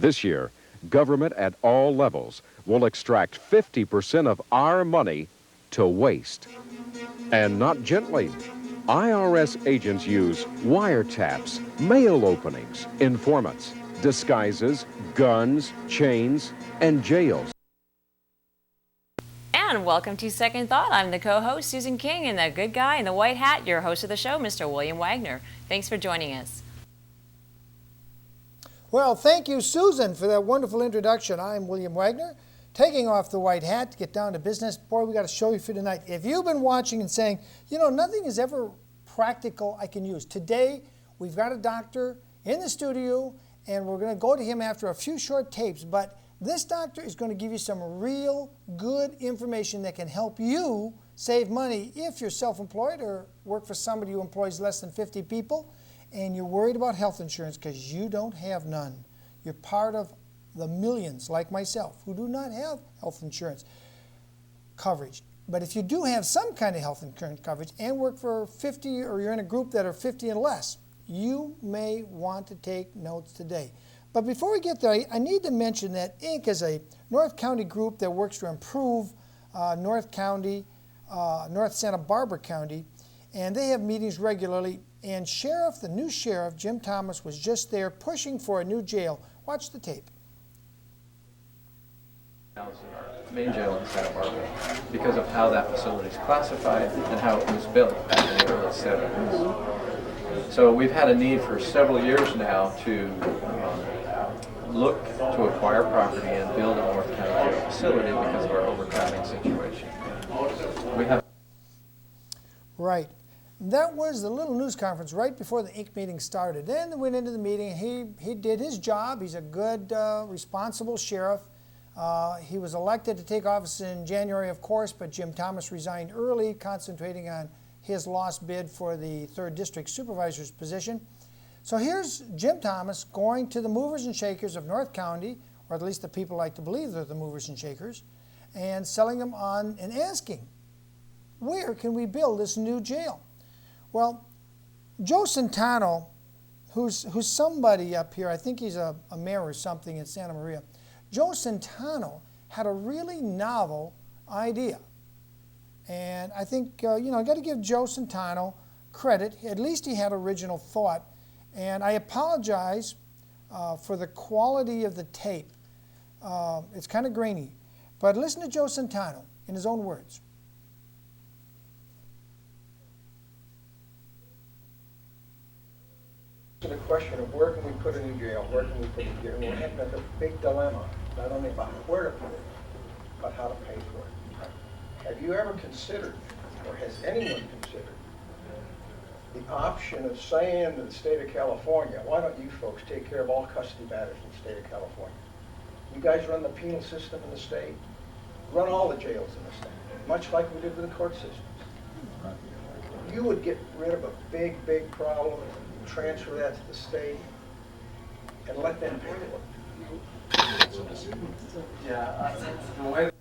This year, government at all levels will extract 50% of our money to waste. And not gently. IRS agents use wiretaps, mail openings, informants, disguises, guns, chains, and jails. And welcome to Second Thought. I'm the co-host, Susan King, and the good guy in the white hat, your host of the show, Mr. William Wagener. Thanks for joining us. Well, thank you, Susan, for that wonderful introduction. I'm William Wagener, taking off the white hat to get down to business. Boy, we got to show you for tonight. If you've been watching and saying, you know, nothing is ever practical I can use. Today, we've got a doctor in the studio, and we're going to go to him after a few short tapes. But this doctor is going to give you some real good information that can help you save money if you're self-employed or work for somebody who employs less than 50 people. And you're worried about health insurance because you don't have none. You're part of the millions like myself who do not have health insurance coverage. But if you do have some kind of health insurance coverage and work for 50 or you're in a group that are 50 and less, you may want to take notes today. But before we get there, I need to mention that Inc. is a North County group that works to improve North County, North Santa Barbara County, and they have meetings regularly. And the new sheriff, Jim Thomas, was just there pushing for a new jail. Watch the tape. Our main jail in Santa Barbara because of how that facility is classified and how it was built back in the early 70s. So we've had a need for several years now to look to acquire property and build a North County jail facility because of our overcrowding situation. We have Right. That was the little news conference right before the Inc. meeting started. Then they went into the meeting. He did his job. He's a good, responsible sheriff. He was elected to take office in January, of course, but Jim Thomas resigned early, concentrating on his lost bid for the 3rd District Supervisor's position. So here's Jim Thomas going to the movers and shakers of North County, or at least the people like to believe they're the movers and shakers, and selling them on and asking, where can we build this new jail? Well, Joe Centano, who's somebody up here, I think he's a mayor or something in Santa Maria. Joe Centano had a really novel idea. And I think, I got to give Joe Centano credit. At least he had original thought. And I apologize for the quality of the tape. It's kind of grainy. But listen to Joe Centano in his own words. To the question of where can we put a new jail, where can we put a jail, we're having a big dilemma, not only about where to put it, but how to pay for it. Have you ever considered, or has anyone considered, the option of saying to the state of California, why don't you folks take care of all custody matters in the state of California? You guys run the penal system in the state, run all the jails in the state, much like we did with the court systems. You would get rid of a big, big problem, transfer that to the state, and let them pay for it.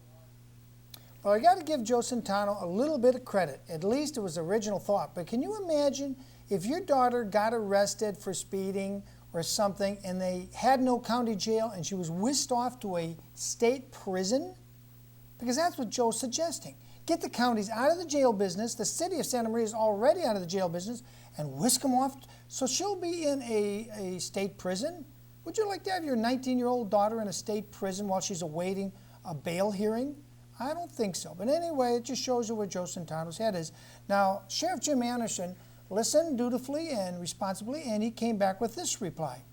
Well, I got to give Joe Centano a little bit of credit. At least it was original thought. But can you imagine if your daughter got arrested for speeding or something and they had no county jail and she was whisked off to a state prison? Because that's what Joe's suggesting. Get the counties out of the jail business. The city of Santa Maria is already out of the jail business, and whisk them off. So she'll be in a state prison. Would you like to have your 19-year-old daughter in a state prison while she's awaiting a bail hearing? I don't think so. But anyway, it just shows you where Joe Centano's head is. Now, Sheriff Jim Anderson listened dutifully and responsibly, and he came back with this reply.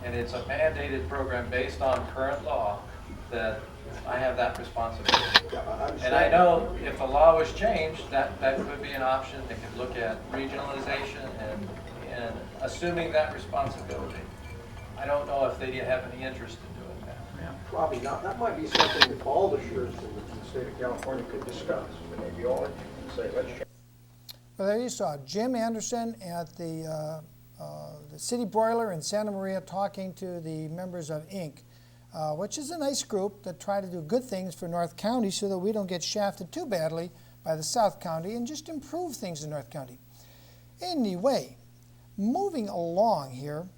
and it's a mandated program based on current law that I have that responsibility. And I know if the law was changed, that could be an option. They could look at regionalization and assuming that responsibility. I don't know if they have any interest in doing that. Yeah. Probably not. That might be something that all the sheriffs in the state of California could discuss. Maybe all say, let's change. Well, there you saw Jim Anderson at the City Broiler in Santa Maria talking to the members of Inc., which is a nice group that try to do good things for North County so that we don't get shafted too badly by the South County and just improve things in North County. Anyway, moving along here,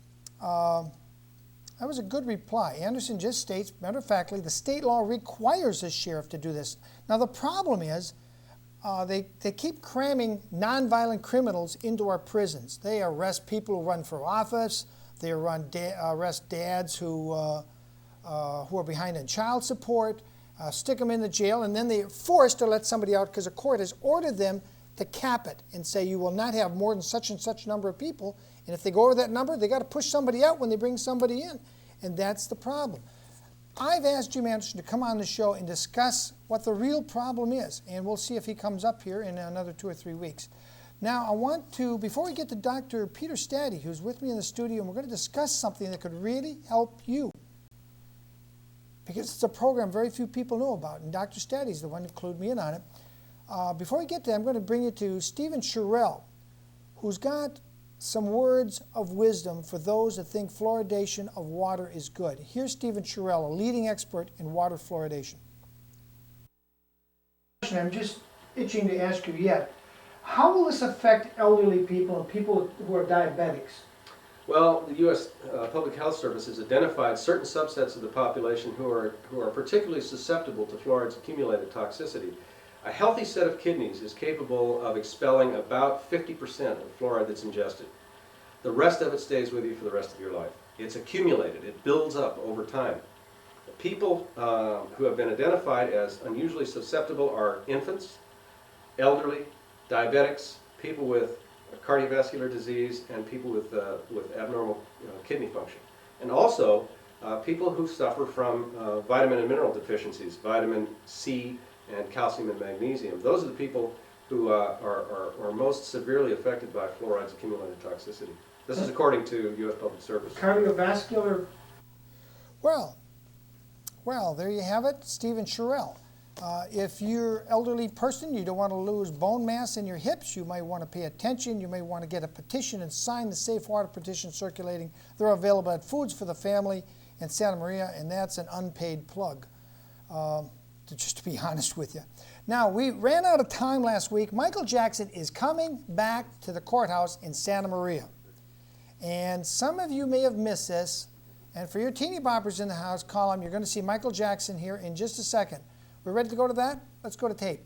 That was a good reply. Anderson just states, matter of factly, the state law requires the sheriff to do this. Now the problem is they keep cramming nonviolent criminals into our prisons. They arrest people who run for office. They arrest dads who are behind in child support, stick them in the jail, and then they're forced to let somebody out because a court has ordered them to cap it and say you will not have more than such and such number of people. And if they go over that number, they got to push somebody out when they bring somebody in. And that's the problem. I've asked Jim Anderson to come on the show and discuss what the real problem is. And we'll see if he comes up here in another 2 or 3 weeks. Now, I want to, before we get to Dr. Peter Statti, who's with me in the studio, and we're going to discuss something that could really help you. Because it's a program very few people know about. And Dr. Statti is the one who clued me in on it. Before we get there, I'm going to bring you to Stephen Sherrill, who's got some words of wisdom for those that think fluoridation of water is good. Here's Stephen Sherrill, a leading expert in water fluoridation. I'm just itching to ask you yet. How will this affect elderly people and people who are diabetics? Well, the U.S. Public Health Service has identified certain subsets of the population who are particularly susceptible to fluoride's accumulated toxicity. A healthy set of kidneys is capable of expelling about 50% of fluoride that's ingested. The rest of it stays with you for the rest of your life. It's accumulated. It builds up over time. The people who have been identified as unusually susceptible are infants, elderly, diabetics, people with cardiovascular disease, and people with abnormal kidney function. And also people who suffer from vitamin and mineral deficiencies, vitamin C, and calcium and magnesium. Those are the people who are most severely affected by fluoride's accumulated toxicity. This is according to U.S. Public Service. Cardiovascular. Well, there you have it, Stephen Sherrill. If you're an elderly person, you don't want to lose bone mass in your hips, you might want to pay attention. You may want to get a petition and sign the Safe Water Petition circulating. They're available at Foods for the Family in Santa Maria, and that's an unpaid plug. Just to be honest with you. Now, we ran out of time last week. Michael Jackson is coming back to the courthouse in Santa Maria. And some of you may have missed this. And for your teeny boppers in the house, call them. You're going to see Michael Jackson here in just a second. We're ready to go to that? Let's go to tape.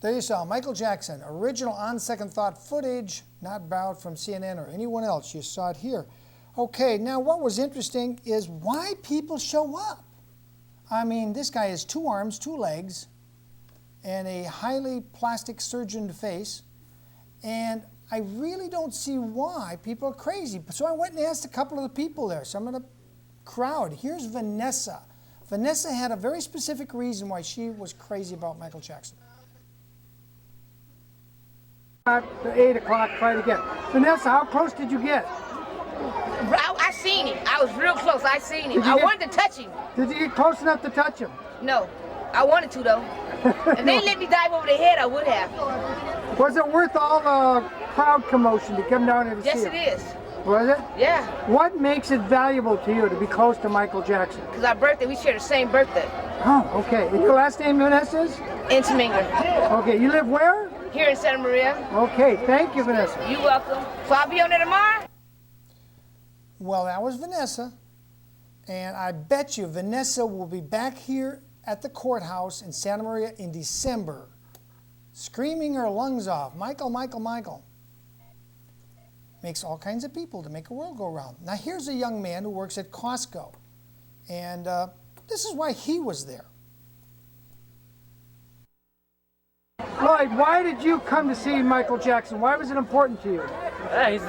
There you saw Michael Jackson, original On Second Thought footage, not borrowed from CNN or anyone else. You saw it here. Okay, now what was interesting is why people show up. I mean, this guy has 2 arms, 2 legs, and a highly plastic surgeoned face, and I really don't see why people are crazy. So I went and asked a couple of the people there, some of the crowd. Here's Vanessa. Vanessa had a very specific reason why she was crazy about Michael Jackson. The 8 o'clock, try it again. Vanessa, how close did you get? I seen him. I was real close. I seen him. I wanted to touch him. Did you get close enough to touch him? No. I wanted to, though. If they let me dive over the head, I would have. Was it worth all the crowd commotion to come down here to see Yes, him? it is. Was it? Yeah. What makes it valuable to you to be close to Michael Jackson? Because our birthday, we share the same birthday. Oh, okay. And your last name, Vanessa, is? Intiminga. Okay, you live where? Here in Santa Maria. Okay, thank you, Vanessa. You welcome. So I'll be on there tomorrow? Well, that was Vanessa. And I bet you Vanessa will be back here at the courthouse in Santa Maria in December, screaming her lungs off, Michael, Michael, Michael. Makes all kinds of people to make the world go round. Now here's a young man who works at Costco. And this is why he was there. Lloyd, why did you come to see Michael Jackson? Why was it important to you? Yeah, he's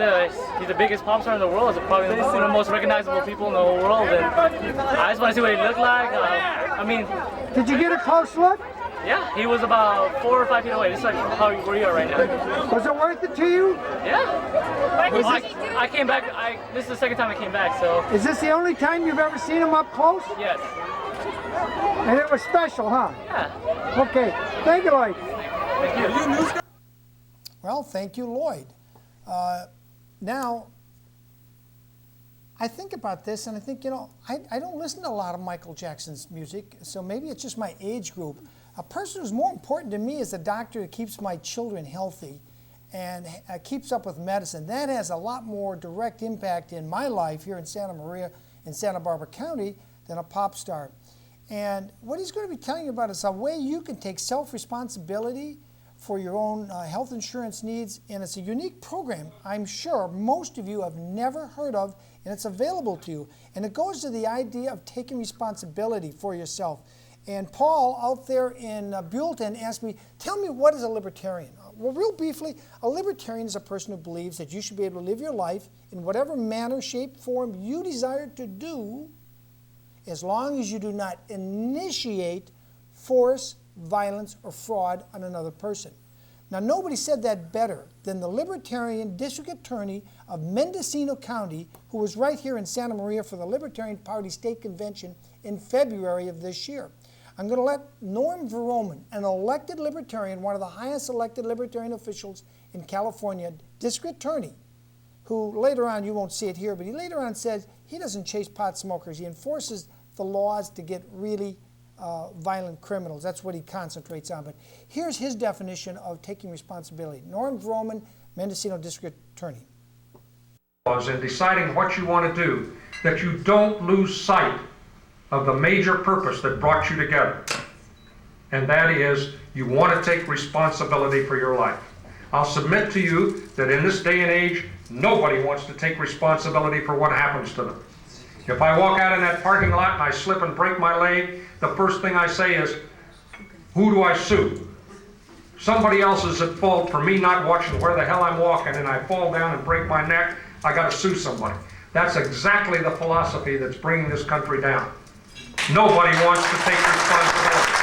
the biggest pop star in the world. He's probably one of the most recognizable people in the whole world. And I just want to see what he looked like. I mean, did you get a close look? Yeah, he was about 4 or 5 feet away, just like how where you are right now. Was it worth it to you? Yeah. Well, I came back. This is the second time I came back, so. Is this the only time you've ever seen him up close? Yes. And it was special, huh? Yeah. Okay. Thank you, Lloyd. Thank you. Well, thank you, Lloyd. Now, I think about this and I think, you know, I don't listen to a lot of Michael Jackson's music, so maybe it's just my age group. A person who's more important to me is the doctor who keeps my children healthy and keeps up with medicine. That has a lot more direct impact in my life here in Santa Maria in Santa Barbara County than a pop star. And what he's going to be telling you about is a way you can take self-responsibility for your own health insurance needs, and it's a unique program I'm sure most of you have never heard of, and it's available to you. And it goes to the idea of taking responsibility for yourself. And Paul out there in Buellton asked me, tell me, what is a libertarian? Well, real briefly, a libertarian is a person who believes that you should be able to live your life in whatever manner, shape, form you desire to do, as long as you do not initiate force, violence, or fraud on another person. Now, nobody said that better than the Libertarian District Attorney of Mendocino County, who was right here in Santa Maria for the Libertarian Party State Convention in February of this year. I'm going to let Norm Verroman, an elected Libertarian, one of the highest elected Libertarian officials in California, District Attorney, who later on, you won't see it here, but he later on said he doesn't chase pot smokers. He enforces the laws to get really violent criminals. That's what he concentrates on. But here's his definition of taking responsibility. Norm Verroman, Mendocino District Attorney. In deciding what you want to do, that you don't lose sight of the major purpose that brought you together. And that is, you want to take responsibility for your life. I'll submit to you that in this day and age, nobody wants to take responsibility for what happens to them. If I walk out in that parking lot and I slip and break my leg, the first thing I say is, who do I sue? Somebody else is at fault for me not watching where the hell I'm walking, and I fall down and break my neck, I got to sue somebody. That's exactly the philosophy that's bringing this country down. Nobody wants to take responsibility.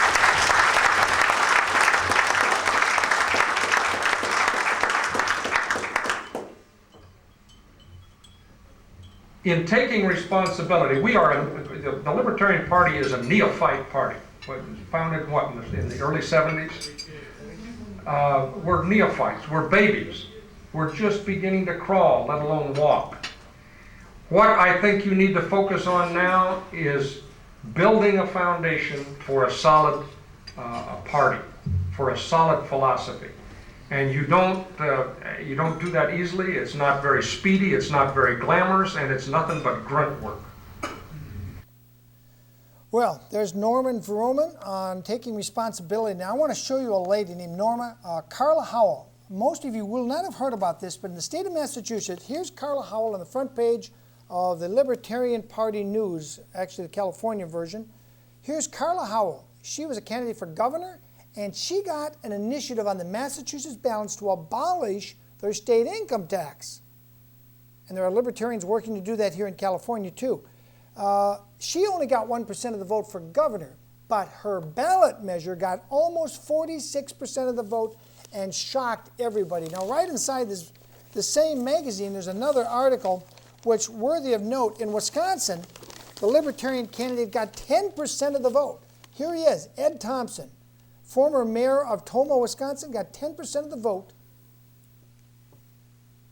In taking responsibility, the Libertarian Party is a neophyte party. It was founded, what, in the early 70s? We're neophytes, we're babies. We're just beginning to crawl, let alone walk. What I think you need to focus on now is building a foundation for a solid party, for a solid philosophy. And you don't do that easily. It's not very speedy, it's not very glamorous, and it's nothing but grunt work. Well, there's Norman Verroman on taking responsibility. Now, I want to show you a lady named Carla Howell. Most of you will not have heard about this, but in the state of Massachusetts, here's Carla Howell on the front page of the Libertarian Party News, actually the California version. Here's Carla Howell. She was a candidate for governor, and she got an initiative on the Massachusetts ballots to abolish their state income tax. And there are libertarians working to do that here in California, too. She only got 1% of the vote for governor, but her ballot measure got almost 46% of the vote and shocked everybody. Now, right inside the same magazine, there's another article which, worthy of note, in Wisconsin, the Libertarian candidate got 10% of the vote. Here he is, Ed Thompson, former mayor of Tomah, Wisconsin, got 10% of the vote.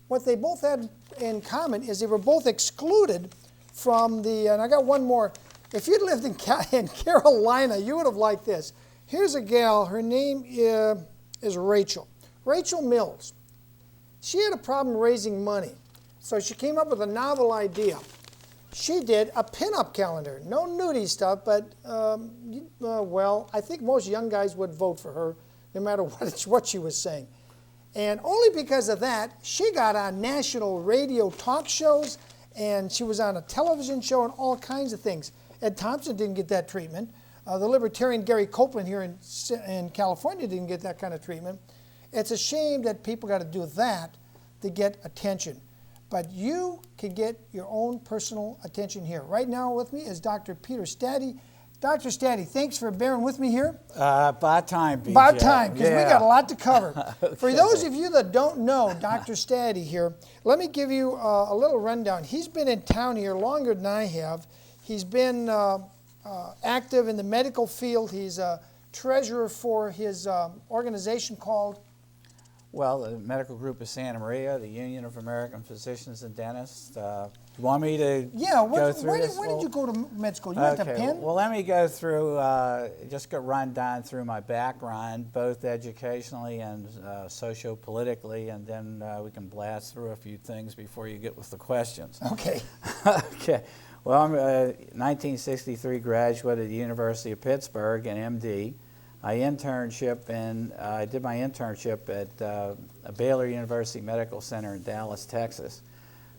What they both had in common is they were both excluded from the, and I got one more. If you'd lived in Carolina, you would have liked this. Here's a gal, her name is Rachel. Rachel Mills. She had a problem raising money, so she came up with a novel idea. She did a pinup calendar. No nudie stuff, but, well, I think most young guys would vote for her, no matter what she was saying. And only because of that, she got on national radio talk shows, and she was on a television show and all kinds of things. Ed Thompson didn't get that treatment. The Libertarian Gary Copeland here in California didn't get that kind of treatment. It's a shame that people got to do that to get attention. But you can get your own personal attention here. Right now with me is Dr. Peter Statti. Dr. Statti, thanks for bearing with me here. About time, BJ. About time, because we got a lot to cover. Okay. For those of you that don't know Dr. Statti here, let me give you a little rundown. He's been in town here longer than I have. He's been active in the medical field. He's a treasurer for his organization called? Well, the Medical Group of Santa Maria, the Union of American Physicians and Dentists. You want me to go through this? Where did you go to med school? You went to Penn? Well, let me go through, run down through my background, both educationally and socio-politically, and then we can blast through a few things before you get with the questions. Okay. Okay. Well, I'm a 1963 graduate of the University of Pittsburgh, an MD. I did my internship at Baylor University Medical Center in Dallas, Texas.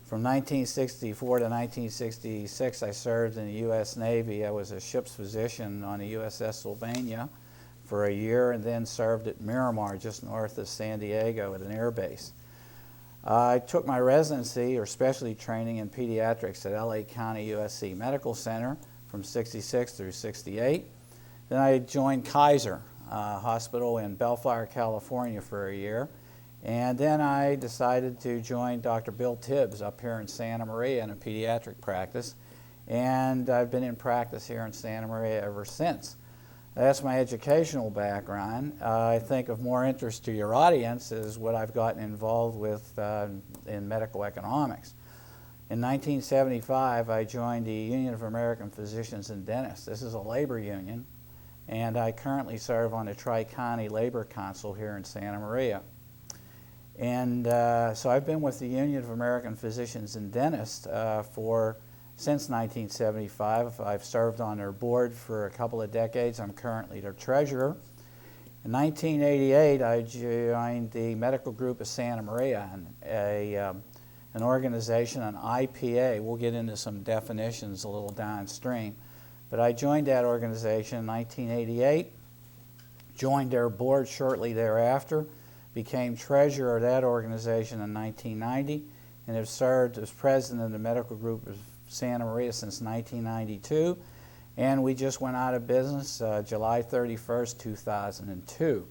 From 1964 to 1966, I served in the U.S. Navy. I was a ship's physician on the USS Sylvania for a year, and then served at Miramar, just north of San Diego, at an air base. I took my residency or specialty training in pediatrics at LA County USC Medical Center from 66 through 68. Then I joined Kaiser Hospital in Bellflower, California for a year. And then I decided to join Dr. Bill Tibbs up here in Santa Maria in a pediatric practice. And I've been in practice here in Santa Maria ever since. That's my educational background. I think of more interest to your audience is what I've gotten involved with in medical economics. In 1975, I joined the Union of American Physicians and Dentists. This is a labor union, and I currently serve on the Tri-County Labor Council here in Santa Maria. And so I've been with the Union of American Physicians and Dentists since 1975. I've served on their board for a couple of decades. I'm currently their treasurer. In 1988, I joined the Medical Group of Santa Maria, an organization, an IPA. We'll get into some definitions a little downstream. But I joined that organization in 1988, joined their board shortly thereafter, became treasurer of that organization in 1990, and have served as president of the Medical Group of Santa Maria since 1992. And we just went out of business July 31st, 2002.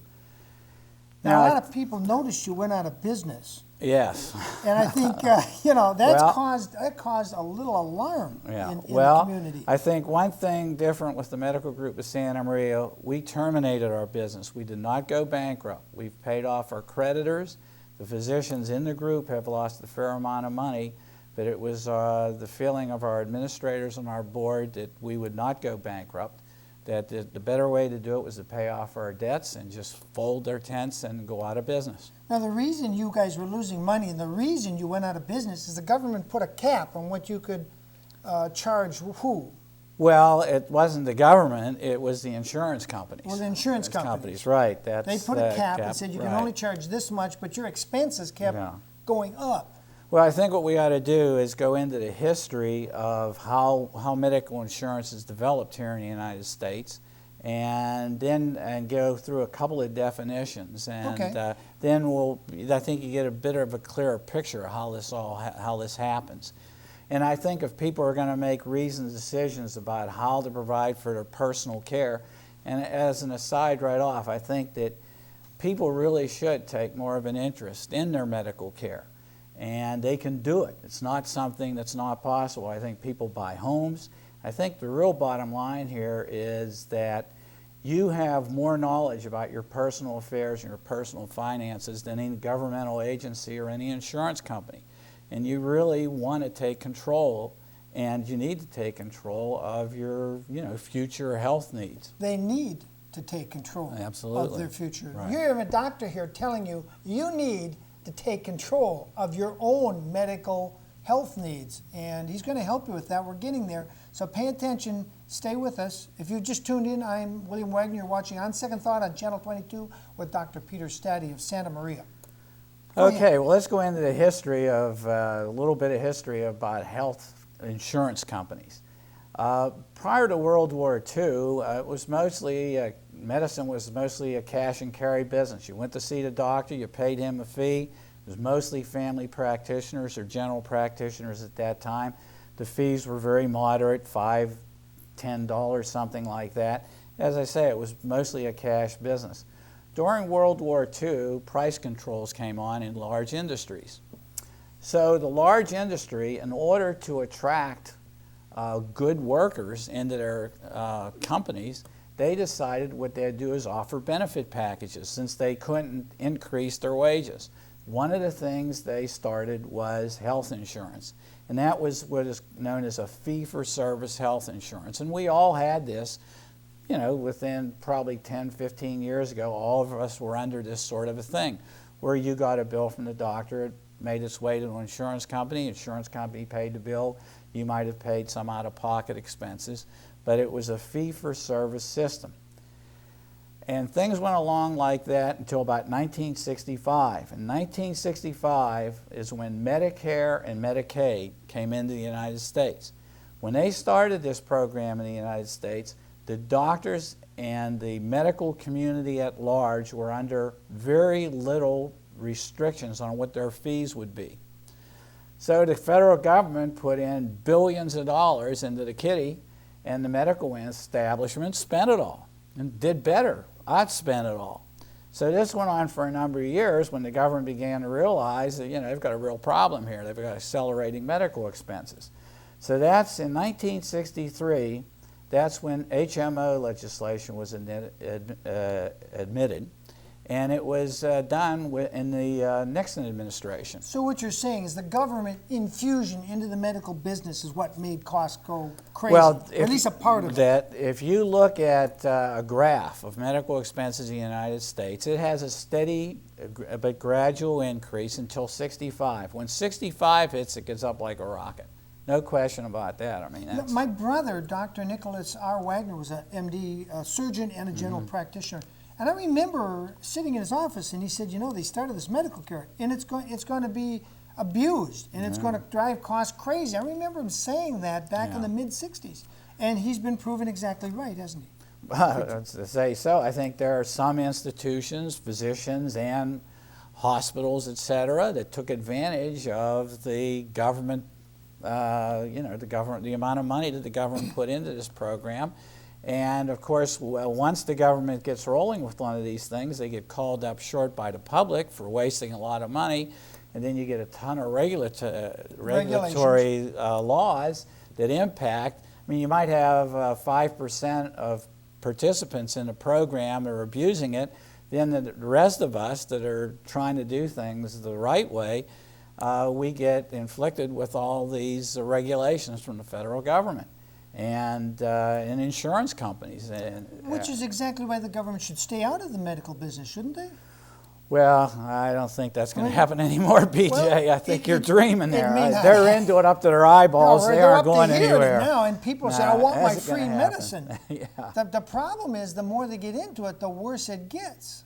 Now, a lot of people noticed you went out of business. Yes. And I think, that caused a little alarm in the community. I think one thing different with the Medical Group of Santa Maria, we terminated our business. We did not go bankrupt. We've paid off our creditors. The physicians in the group have lost a fair amount of money, but it was the feeling of our administrators and our board that we would not go bankrupt, that the better way to do it was to pay off our debts and just fold their tents and go out of business. Now, the reason you guys were losing money and the reason you went out of business is the government put a cap on what you could charge who? Well, it wasn't the government, it was the insurance companies. Well, the insurance companies. Right. They put a cap and said you can only charge this much, but your expenses kept going up. Well, I think what we ought to do is go into the history of how medical insurance is developed here in the United States, and then go through a couple of definitions, and then I think you get a bit of a clearer picture of how this happens. And I think if people are going to make reasoned decisions about how to provide for their personal care, and as an aside right off, I think that people really should take more of an interest in their medical care. And they can do it. It's not something that's not possible. I think people buy homes. I think the real bottom line here is that you have more knowledge about your personal affairs and your personal finances than any governmental agency or any insurance company. And you really want to take control, and you need to take control of your future health needs. They need to take control of their future. Right. You have a doctor here telling you you need to take control of your own medical health needs, and he's going to help you with that. We're getting there, so pay attention, stay with us. If you just tuned in, I'm William Wagener. You're watching On Second Thought on Channel 22 with Dr. Peter Statti of Santa Maria. Okay, well, let's go into the history of a little bit of history about health insurance companies. Prior to World War II, it was mostly medicine was mostly a cash and carry business. You went to see the doctor, you paid him a fee. It was mostly family practitioners or general practitioners at that time. The fees were very moderate, $5 $10, something like that. As I say, it was mostly a cash business. During World War II, price controls came on in large industries. So the large industry, in order to attract good workers into their companies, they decided what they'd do is offer benefit packages since they couldn't increase their wages. One of the things they started was health insurance, and that was what is known as a fee-for-service health insurance. And we all had this, you know, within probably 10, 15 years ago, all of us were under this sort of a thing, where you got a bill from the doctor, it made its way to an insurance company paid the bill, you might have paid some out-of-pocket expenses, but it was a fee-for-service system. And things went along like that until about 1965. In 1965 is when Medicare and Medicaid came into the United States. When they started this program in the United States, the doctors and the medical community at large were under very little restrictions on what their fees would be. So the federal government put in billions of dollars into the kitty, and the medical establishment spent it all and did better. I'd spent it all. So this went on for a number of years when the government began to realize that, you know, they've got a real problem here. They've got accelerating medical expenses. So that's in 1963, that's when HMO legislation was admitted. And it was done in the Nixon administration. So what you're saying is the government infusion into the medical business is what made costs go crazy, well, or at least a part of that. If you look at a graph of medical expenses in the United States, it has a steady but gradual increase until 65. When 65 hits, it gets up like a rocket. No question about that. I mean, that's... My brother, Dr. Nicholas R. Wagener, was an MD, a surgeon and a general practitioner. And I remember sitting in his office, and he said, you know, they started this medical care, and it's going to be abused, and it's going to drive costs crazy. I remember him saying that back in the mid-'60s. And he's been proven exactly right, hasn't he? To say so. I think there are some institutions, physicians and hospitals, et cetera, that took advantage of the government, the amount of money that the government put into this program. And of course, once the government gets rolling with one of these things, they get called up short by the public for wasting a lot of money, and then you get a ton of regulatory laws that impact. I mean, you might have 5% of participants in the program that are abusing it, then the rest of us that are trying to do things the right way, we get inflicted with all these regulations from the federal government and insurance companies. Which is exactly why the government should stay out of the medical business, shouldn't they? Well, I don't think that's going to happen anymore, BJ. Well, I think you're dreaming there. They're into it up to their eyeballs. They aren't going anywhere. Now, and people say, I want my free medicine. Yeah. The problem is the more they get into it, the worse it gets.